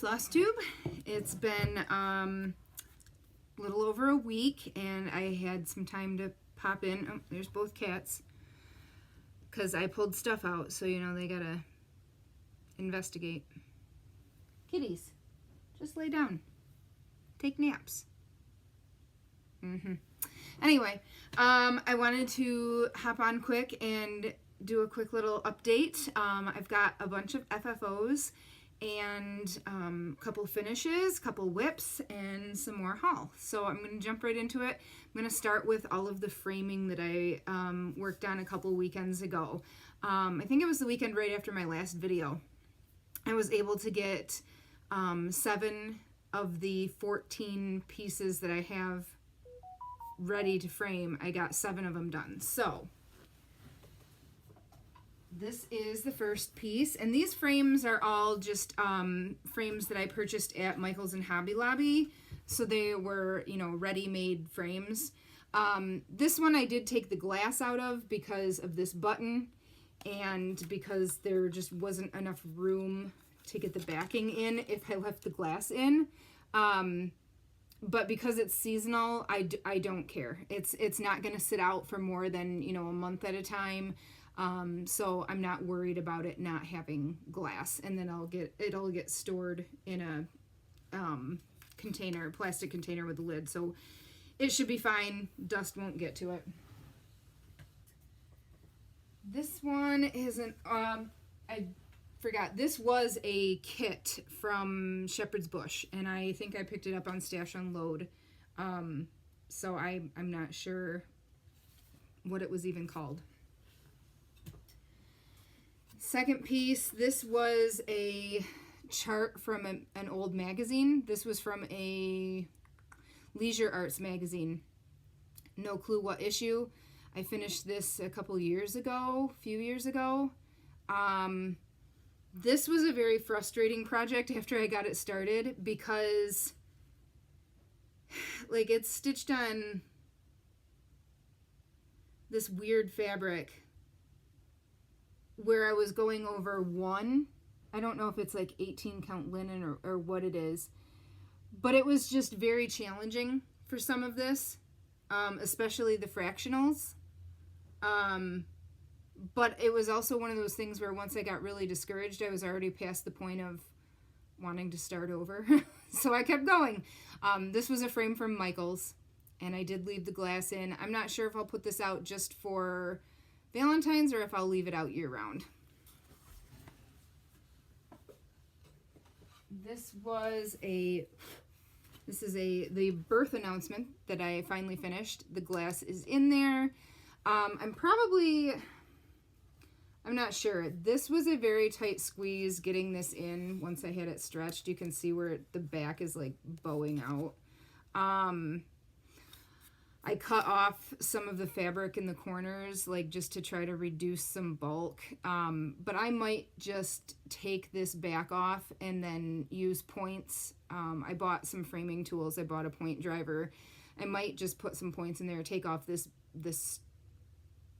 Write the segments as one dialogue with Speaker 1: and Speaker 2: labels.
Speaker 1: Flosstube. It's been a little over a week, and I had some time to pop in. Oh, there's both cats, because I pulled stuff out, so you know they gotta investigate. Kitties, just lay down, take naps. Anyway, I wanted to hop on quick and do a quick little update. I've got a bunch of FFOs and a couple finishes, couple whips, and some more haul. So I'm going to jump right into it. I'm going to start with all of the framing that I worked on a couple weekends ago. I think it was the weekend right after my last video. I was able to get 7 of the 14 pieces that I have ready to frame. I got 7 of them done. So this is the first piece, and these frames are all just frames that I purchased at Michael's and Hobby Lobby. So they were, you know, ready-made frames. This one I did take the glass out of because of this button and because there just wasn't enough room to get the backing in if I left the glass in. But because it's seasonal, I don't care. It's not going to sit out for more than, you know, a month at a time. So I'm not worried about it not having glass, and then it'll get stored in a container, plastic container with a lid. So it should be fine. Dust won't get to it. This one isn't, I forgot. This was a kit from Shepherd's Bush, and I think I picked it up on Stash Unload. So I'm not sure what it was even called. Second piece, this was a chart from an old magazine. This was from a Leisure Arts magazine. No clue what issue. I finished this a few years ago. This was a very frustrating project after I got it started because, like, it's stitched on this weird fabric where I was going over one. I don't know if it's like 18 count linen or what it is, but it was just very challenging for some of this, especially the fractionals. But it was also one of those things where once I got really discouraged, I was already past the point of wanting to start over. So I kept going. This was a frame from Michael's, and I did leave the glass in. I'm not sure if I'll put this out just for Valentine's or if I'll leave it out year-round. This is the birth announcement that I finally finished. The glass is in there. I'm not sure. This was a very tight squeeze getting this in. Once I had it stretched, you can see where the back is like bowing out. I cut off some of the fabric in the corners, like just to try to reduce some bulk. But I might just take this back off and then use points. I bought some framing tools. I bought a point driver. I might just put some points in there, take off this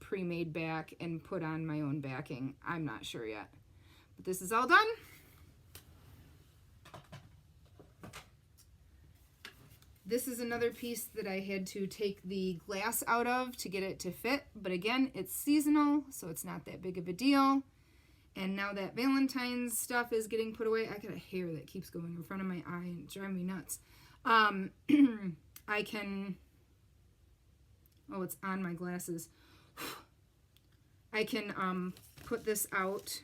Speaker 1: pre-made back and put on my own backing. I'm not sure yet. But this is all done. This is another piece that I had to take the glass out of to get it to fit. But again, it's seasonal, so it's not that big of a deal. And now that Valentine's stuff is getting put away, I got a hair that keeps going in front of my eye and it's driving me nuts. I can, oh, it's on my glasses. I can put this out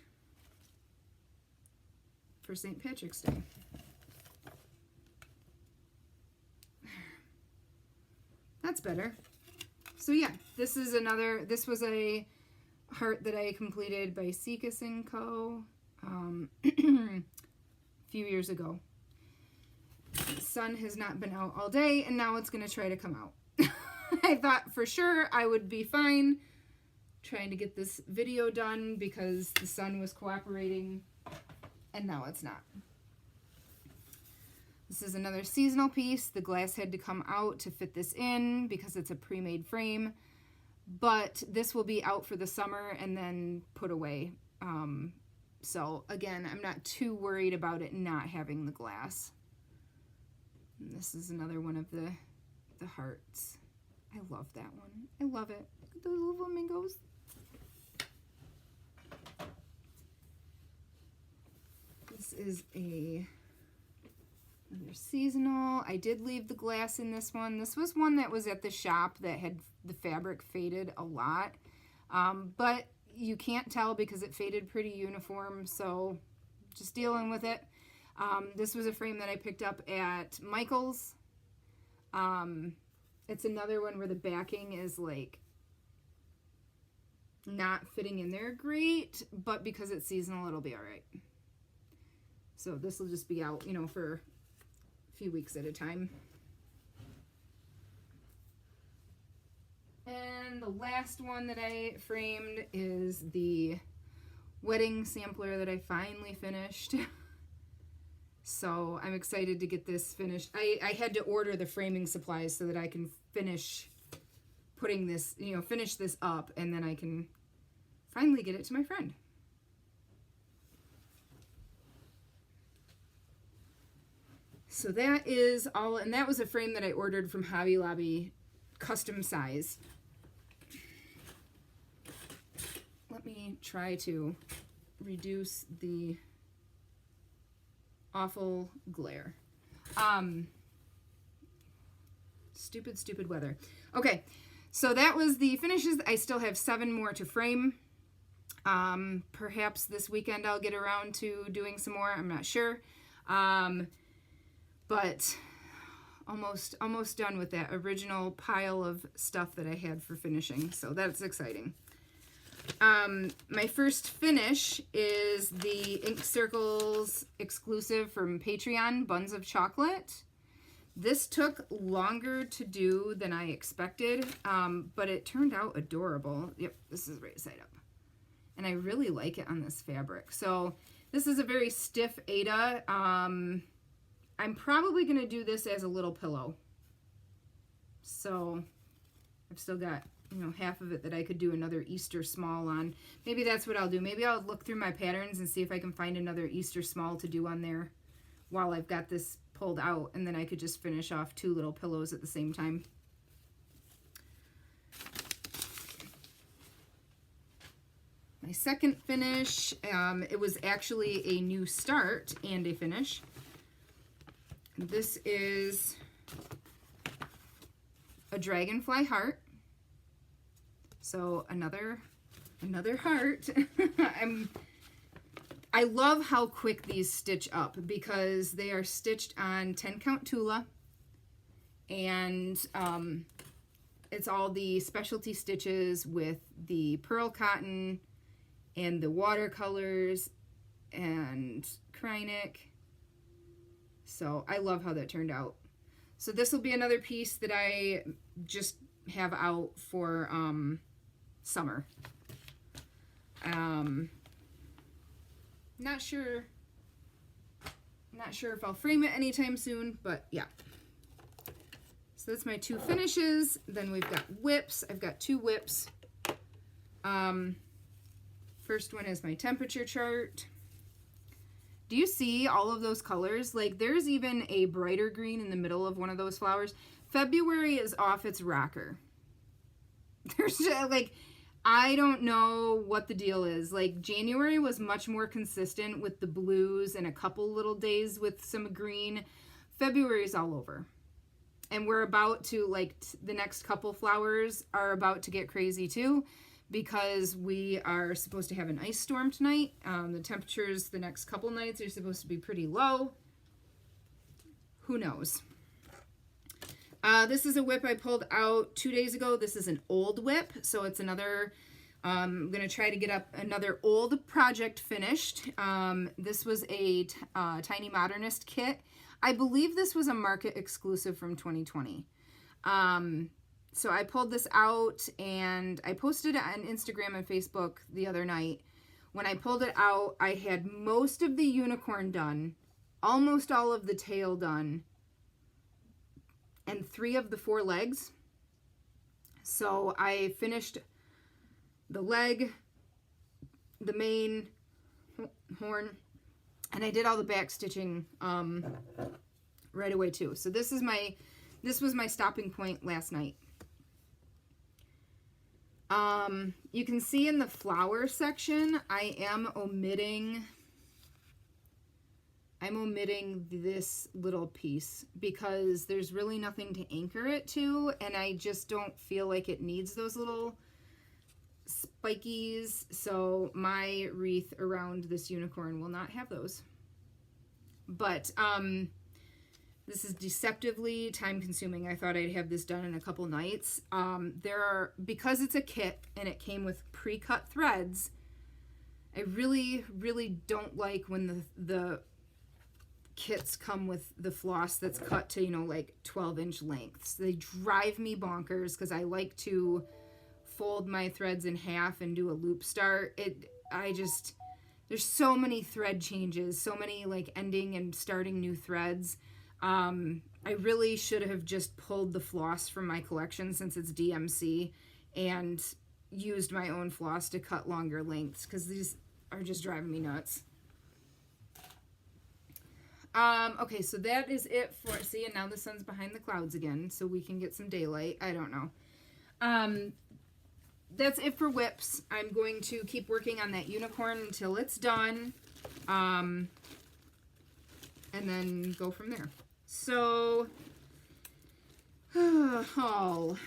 Speaker 1: for St. Patrick's Day. That's better. So yeah, this was a heart that I completed by Seekus & Co. A few years ago. The sun has not been out all day, and now it's going to try to come out. I thought for sure I would be fine trying to get this video done because the sun was cooperating, and now it's not. This is another seasonal piece. The glass had to come out to fit this in because it's a pre-made frame, but this will be out for the summer and then put away So again, I'm not too worried about it not having the glass. And this is another one of the hearts. I love that one. I love it. Look at those little flamingos. This is another seasonal. I did leave the glass in this one. This was one that was at the shop that had the fabric faded a lot. But you can't tell because it faded pretty uniform, so just dealing with it. This was a frame that I picked up at Michael's. It's another one where the backing is like not fitting in there great, but because it's seasonal, it'll be all right. So this will just be out, you know, for a few weeks at a time. And the last one that I framed is the wedding sampler that I finally finished. So I'm excited to get this finished. I had to order the framing supplies so that I can finish putting this, you know, finish this up, and then I can finally get it to my friend. So that is all, and that was a frame that I ordered from Hobby Lobby, custom size. Let me try to reduce the awful glare. Stupid weather. Okay, so that was the finishes. I still have 7 more to frame. Perhaps this weekend I'll get around to doing some more. I'm not sure. But almost done with that original pile of stuff that I had for finishing. So that's exciting. My first finish is the Ink Circles exclusive from Patreon, Buns of Chocolate. This took longer to do than I expected, but it turned out adorable. Yep, this is right side up. And I really like it on this fabric. So this is a very stiff Aida. I'm probably going to do this as a little pillow. So I've still got, you know, half of it that I could do another Easter small on. Maybe that's what I'll do. Maybe I'll look through my patterns and see if I can find another Easter small to do on there while I've got this pulled out, and then I could just finish off 2 little pillows at the same time. My second finish, it was actually a new start and a finish. This is a dragonfly heart. So another heart. I love how quick these stitch up because they are stitched on 10 count Tula, and it's all the specialty stitches with the pearl cotton and the watercolors and Krynic. So I love how that turned out. So this will be another piece that I just have out for summer. Not sure if I'll frame it anytime soon, but yeah. So that's my 2 finishes. Then we've got whips. I've got 2 whips. First one is my temperature chart. Do you see all of those colors? Like, there's even a brighter green in the middle of one of those flowers. February is off its rocker. There's just, like, I don't know what the deal is. Like, January was much more consistent with the blues and a couple little days with some green. February is all over. And we're about to, like, the next couple flowers are about to get crazy too, because we are supposed to have an ice storm tonight. The temperatures the next couple nights are supposed to be pretty low. Who knows? This is a whip I pulled out 2 days ago. This is an old whip, so it's another, I'm going to try to get up another old project finished. This was a Tiny Modernist kit. I believe this was a market exclusive from 2020. So I pulled this out and I posted it on Instagram and Facebook the other night. When I pulled it out, I had most of the unicorn done, almost all of the tail done, and 3 of the 4 legs. So I finished the leg, the mane, horn. And I did all the back stitching right away too. So this was my stopping point last night. You can see in the flower section, I'm omitting this little piece because there's really nothing to anchor it to, and I just don't feel like it needs those little spikies, so my wreath around this unicorn will not have those. But this is deceptively time consuming. I thought I'd have this done in a couple nights. Because it's a kit and it came with pre-cut threads, I really don't like when the kits come with the floss that's cut to, like 12-inch lengths. They drive me bonkers because I like to fold my threads in half and do a loop start. There's so many thread changes, so many like ending and starting new threads. I really should have just pulled the floss from my collection since it's DMC and used my own floss to cut longer lengths because these are just driving me nuts. Okay, so that is it for, see, and now the sun's behind the clouds again, so we can get some daylight. I don't know. That's it for whips. I'm going to keep working on that unicorn until it's done, and then go from there. So, haul.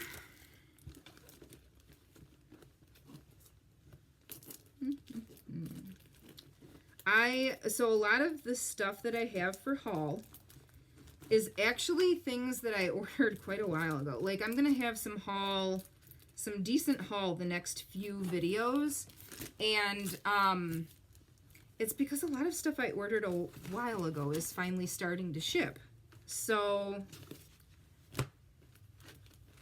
Speaker 1: So a lot of the stuff that I have for haul is actually things that I ordered quite a while ago. Like, I'm going to have some decent haul the next few videos. And it's because a lot of stuff I ordered a while ago is finally starting to ship. So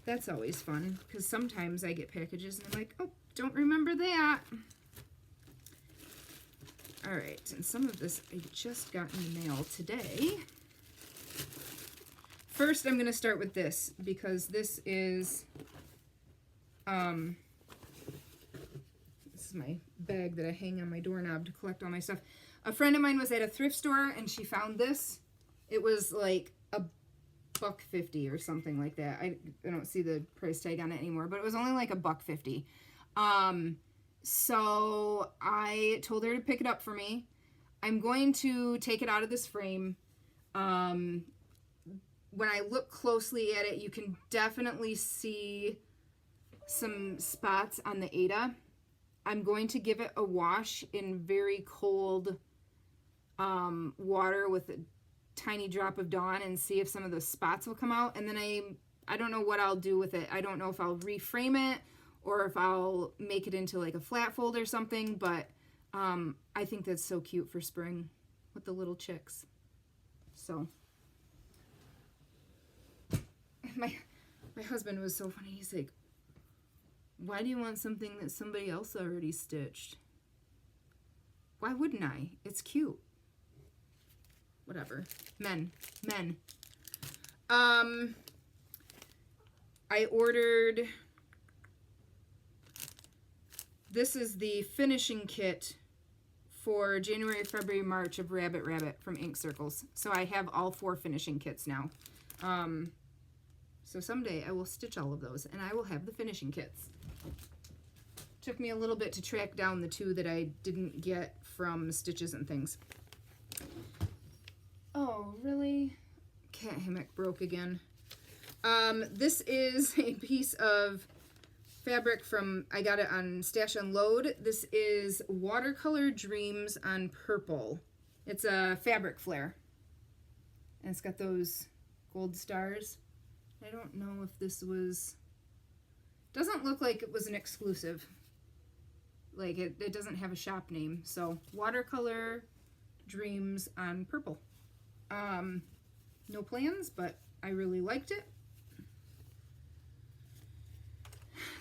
Speaker 1: that's always fun because sometimes I get packages and I'm like, oh, don't remember that. All right, and some of this I just got in the mail today. First, I'm going to start with this because this is my bag that I hang on my doorknob to collect all my stuff. A friend of mine was at a thrift store and she found this. It was like $1.50 or something like that. I don't see the price tag on it anymore, but it was only like $1.50. So I told her to pick it up for me. I'm going to take it out of this frame. When I look closely at it, you can definitely see some spots on the Ada. I'm going to give it a wash in very cold water with a tiny drop of Dawn and see if some of those spots will come out. And then I don't know what I'll do with it. I don't know if I'll reframe it or if I'll make it into like a flat fold or something, but I think that's so cute for spring with the little chicks. So my husband was so funny. He's like, why do you want something that somebody else already stitched? Why wouldn't I? It's cute. Whatever. Men. I ordered, this is the finishing kit for January, February, March of Rabbit from Ink Circles. So I have all 4 finishing kits now. So someday I will stitch all of those and I will have the finishing kits. Took me a little bit to track down the 2 that I didn't get from Stitches and Things. Oh, really? Cat hammock broke again. This is a piece of fabric from, I got it on Stash Unload. This is Watercolor Dreams on Purple. It's a fabric flare. And it's got those gold stars. I don't know if this was, doesn't look like it was an exclusive. Like it doesn't have a shop name. So Watercolor Dreams on Purple. No plans, but I really liked it.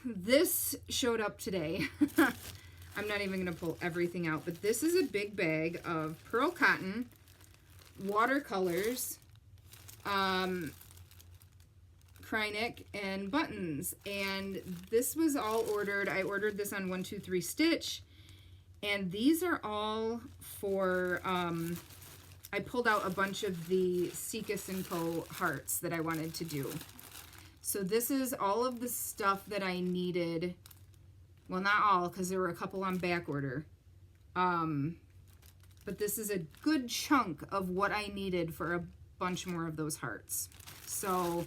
Speaker 1: This showed up today. I'm not even going to pull everything out, but this is a big bag of pearl cotton, watercolors, Krynic, and buttons. And this was all ordered. I ordered this on 123 Stitch, And these are all for, I pulled out a bunch of the Seekis & Co. hearts that I wanted to do. So this is all of the stuff that I needed. Well, not all, because there were a couple on back order. But this is a good chunk of what I needed for a bunch more of those hearts. So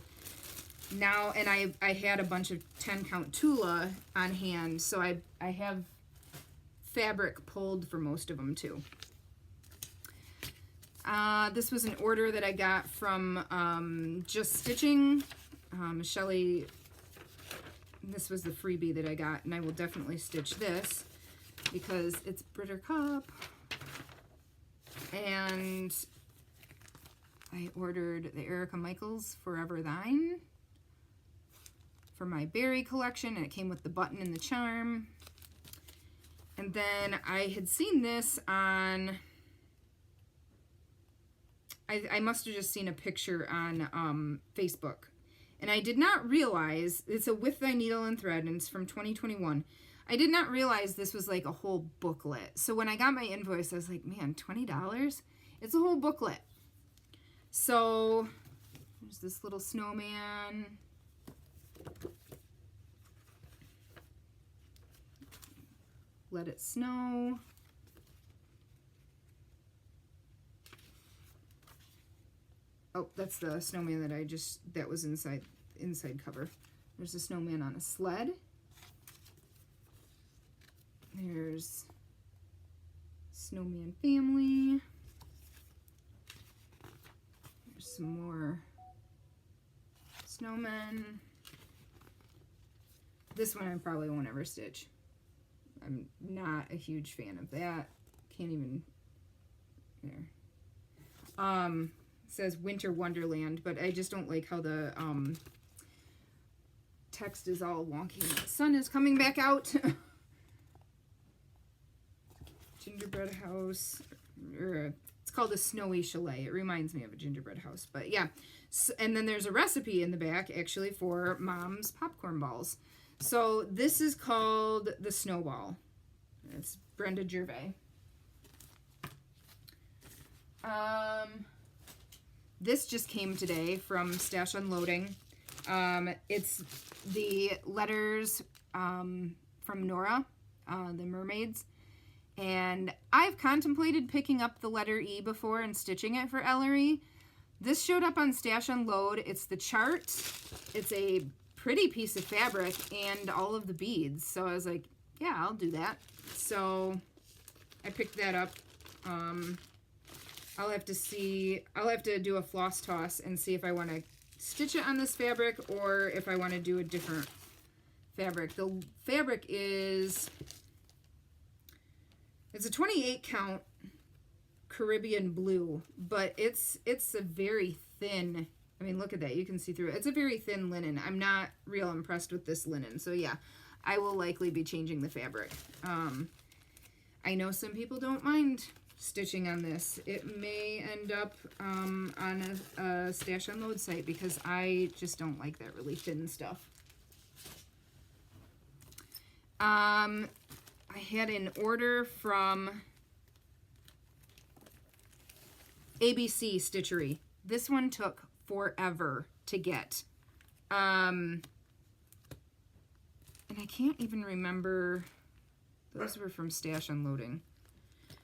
Speaker 1: now, and I had a bunch of 10 count Tula on hand, so I have fabric pulled for most of them too. This was an order that I got from Just Stitching. Shelly, this was the freebie that I got, and I will definitely stitch this because it's Buttercup. And I ordered the Erica Michaels Forever Thine for my berry collection, and it came with the button and the charm. And then I had seen this on, I must have just seen a picture on Facebook. And I did not realize, it's a With Thy Needle and Thread, and it's from 2021. I did not realize this was like a whole booklet. So when I got my invoice, I was like, man, $20? It's a whole booklet. So there's this little snowman. Let It Snow. Oh, that's the snowman that was inside cover. There's a snowman on a sled. There's Snowman Family. There's some more snowmen. This one I probably won't ever stitch. I'm not a huge fan of that. Can't even, there. It says Winter Wonderland, but I just don't like how the text is all wonky. The sun is coming back out. Gingerbread house, or it's called a snowy chalet. It reminds me of a gingerbread house, but yeah. So, and then there's a recipe in the back actually for Mom's popcorn balls. So this is called the Snowball. It's Brenda Gervais. This just came today from Stash Unloading. It's the letters from Nora, the mermaids. And I've contemplated picking up the letter E before and stitching it for Ellery. This showed up on Stash Unload. It's the chart. It's a pretty piece of fabric and all of the beads. So I was like, yeah, I'll do that. So I picked that up. I'll have to do a floss toss and see if I want to stitch it on this fabric or if I want to do a different fabric. The fabric is... It's a 28 count Caribbean blue, but it's a very thin, I mean, look at that. You can see through it. It's a very thin linen. I'm not real impressed with this linen. So yeah, I will likely be changing the fabric. I know some people don't mind stitching on this. It may end up on a Stash Unload site because I just don't like that really thin stuff. I had an order from ABC Stitchery. This one took forever to get. And I can't even remember. Those were from Stash Unloading.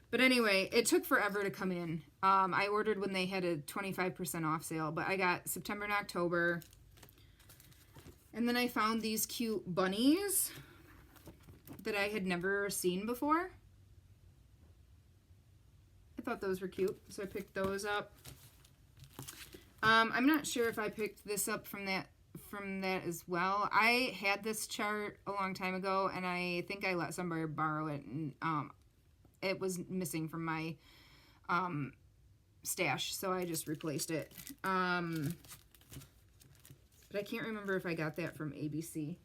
Speaker 1: But anyway, it took forever to come in. I ordered when they had a 25% off sale, but I got September and October. And then I found these cute bunnies that I had never seen before. I thought those were cute, so I picked those up. I'm not sure if I picked this up from that as well. I had this chart a long time ago, and I think I let somebody borrow it, and it was missing from my stash, so I just replaced it. But I can't remember if I got that from ABC.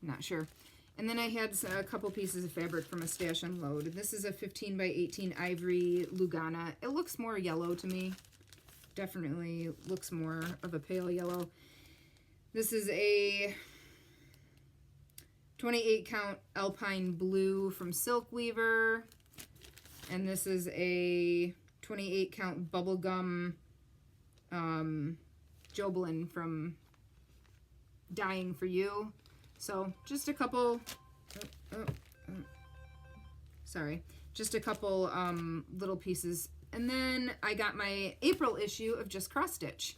Speaker 1: Not sure. And then I had a couple pieces of fabric from a Stash Unload. This is a 15 by 18 ivory Lugana. It looks more yellow to me. Definitely looks more of a pale yellow. This is a 28 count Alpine Blue from Silk Weaver. And this is a 28 count Bubblegum Joblin from Dying for You. So just a couple, sorry, just a couple little pieces. And then I got my April issue of Just Cross Stitch.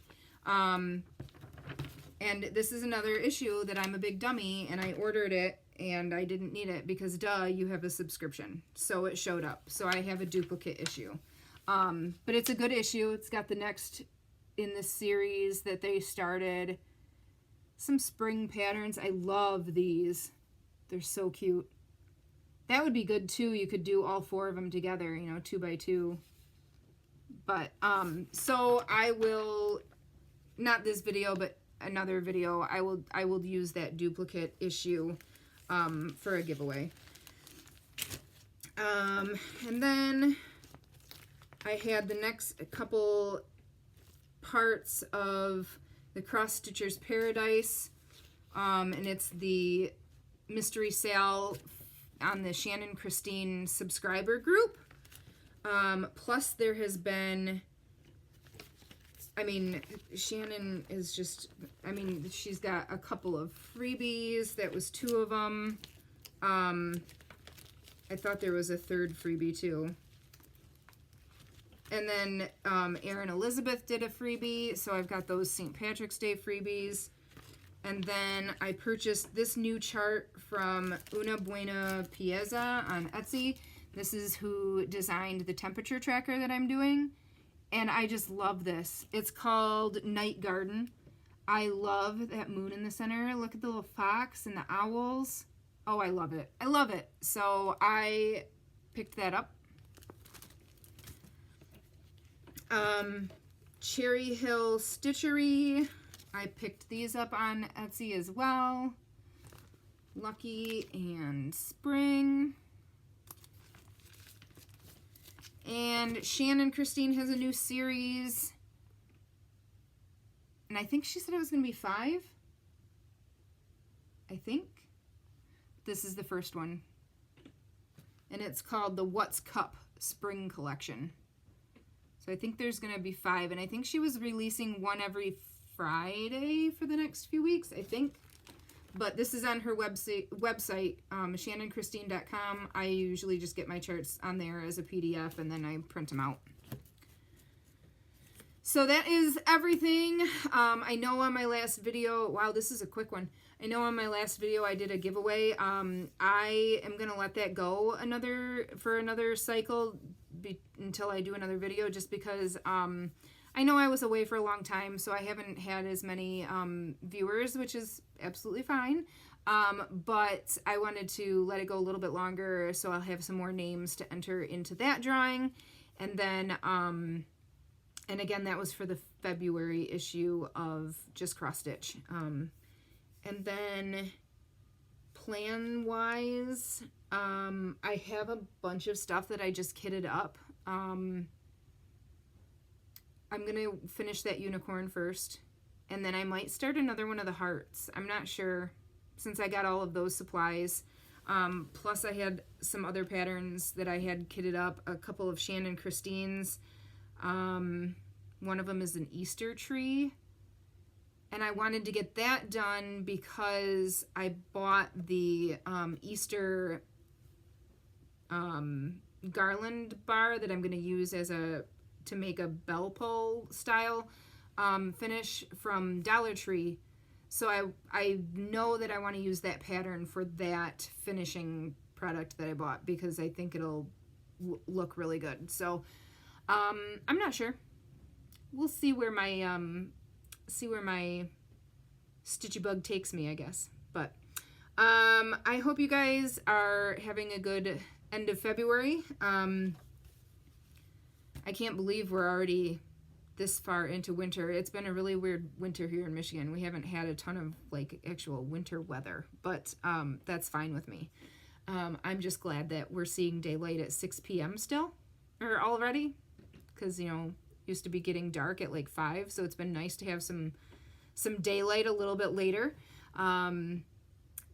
Speaker 1: And this is another issue that I'm a big dummy, and I ordered it and I didn't need it because duh, you have a subscription. So it showed up. So I have a duplicate issue. But it's a good issue. It's got the next in the series that they started. Some spring patterns. I love these. They're so cute. That would be good too. You could do all 4 of them together, you know, 2 by 2. But, so I will, not this video, but another video, I will use that duplicate issue, for a giveaway. And then I had the next couple parts of the Cross Stitchers Paradise, and it's the Mystery Sale on the Shannon Christine subscriber group. Plus there has been, I mean, Shannon is just, I mean, she's got a couple of freebies. That was 2 of them. I thought there was a third freebie too. And then Erin Elizabeth did a freebie, so I've got those St. Patrick's Day freebies. And then I purchased this new chart from Una Buena Pieza on Etsy. This is who designed the temperature tracker that I'm doing. And I just love this. It's called Night Garden. I love that moon in the center. Look at the little fox and the owls. Oh, I love it. I love it. So I picked that up. Cherry Hill Stitchery. I picked these up on Etsy as well. Lucky and Spring. And Shannon Christine has a new series. And I think she said it was going to be 5. I think. This is the first one. And it's called the What's Cup Spring Collection. So I think there's going to be 5. And I think she was releasing one every Friday for the next few weeks, I think. But this is on her website shannonchristine.com. I usually just get my charts on there as a PDF and then I print them out. So that is everything. I know on my last video, wow, this is a quick one. I know on my last video I did a giveaway. I am going to let that go for another cycle until I do another video, just because I know I was away for a long time, so I haven't had as many viewers, which is absolutely fine. But I wanted to let it go a little bit longer, so I'll have some more names to enter into that drawing. And then, and again, that was for the February issue of Just Cross Stitch. And then plan-wise, I have a bunch of stuff that I just kitted up. I'm going to finish that unicorn first, and then I might start another one of the hearts. I'm not sure, since I got all of those supplies. Plus I had some other patterns that I had kitted up, a couple of Shannon Christine's. One of them is an Easter tree, and I wanted to get that done because I bought the Easter garland bar that I'm going to use to make a bell pull style finish from Dollar Tree. So I know that I want to use that pattern for that finishing product that I bought, because I think it'll look really good. So I'm not sure. We'll see where my Stitchy Bug takes me, I guess. But I hope you guys are having a good end of February. I can't believe we're already this far into winter. It's been a really weird winter here in Michigan. We haven't had a ton of like actual winter weather, but that's fine with me. I'm just glad that we're seeing daylight at 6 p.m. still, or already, because, you know, used to be getting dark at like 5, so it's been nice to have some daylight a little bit later.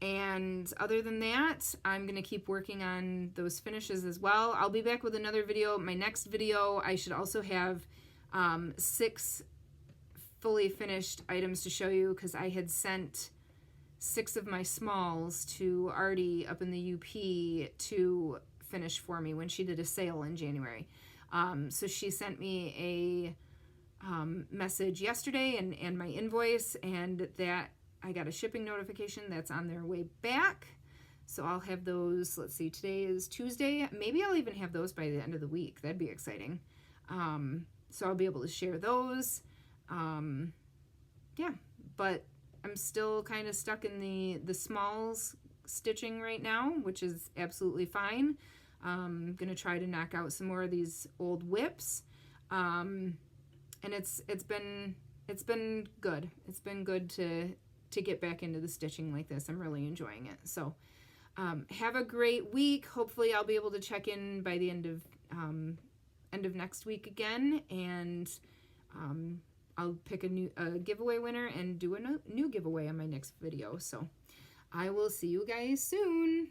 Speaker 1: And other than that, I'm going to keep working on those finishes as well. I'll be back with another video. My next video, I should also have 6 fully finished items to show you, because I had sent 6 of my smalls to Artie up in the UP to finish for me when she did a sale in January. So she sent me a message yesterday and my invoice, and that I got a shipping notification that's on their way back. So I'll have those, let's see, today is Tuesday. Maybe I'll even have those by the end of the week. That'd be exciting. So I'll be able to share those. Yeah, but I'm still kind of stuck in the smalls stitching right now, which is absolutely fine. I'm gonna try to knock out some more of these old whips. And it's been good. It's been good to get back into the stitching like this. I'm really enjoying it. So have a great week. Hopefully I'll be able to check in by the end of next week again, and I'll pick a giveaway winner and do a new giveaway on my next video. So I will see you guys soon.